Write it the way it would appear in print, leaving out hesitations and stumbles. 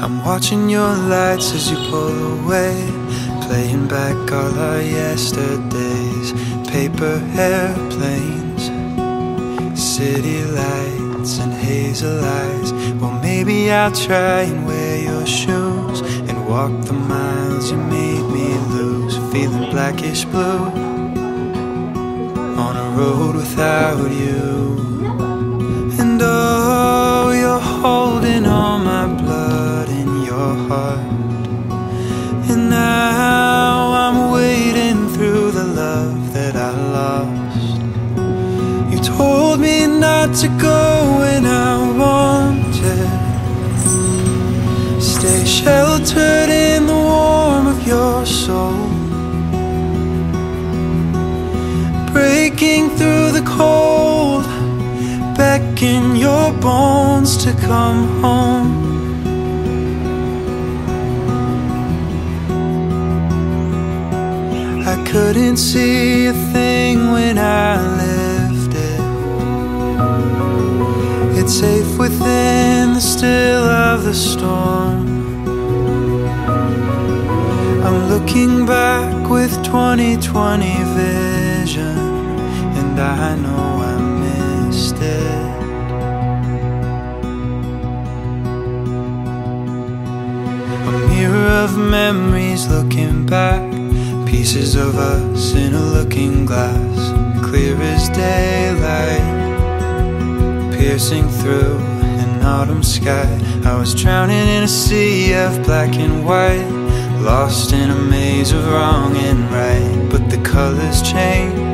I'm watching your lights as you pull away, playing back all our yesterdays. Paper airplanes, city lights and hazel eyes. Well, maybe I'll try and wear your shoes and walk the miles you made me lose. Feeling blackish blue on a road without you. And oh, you're holding all my blood in your heart. And now I'm wading through the love that I lost. You told me not to go when I wanted. Stay sheltered in the warmth of your soul, breaking through the cold, beckon your bones to come home. I couldn't see a thing when I left it. It's safe within the still of the storm. I'm looking back with 20/20 vision, and I know I missed it. A mirror of memories looking back, pieces of us in a looking glass, clear as daylight, piercing through an autumn sky. I was drowning in a sea of black and white, lost in a maze of wrong and right. But the colors change,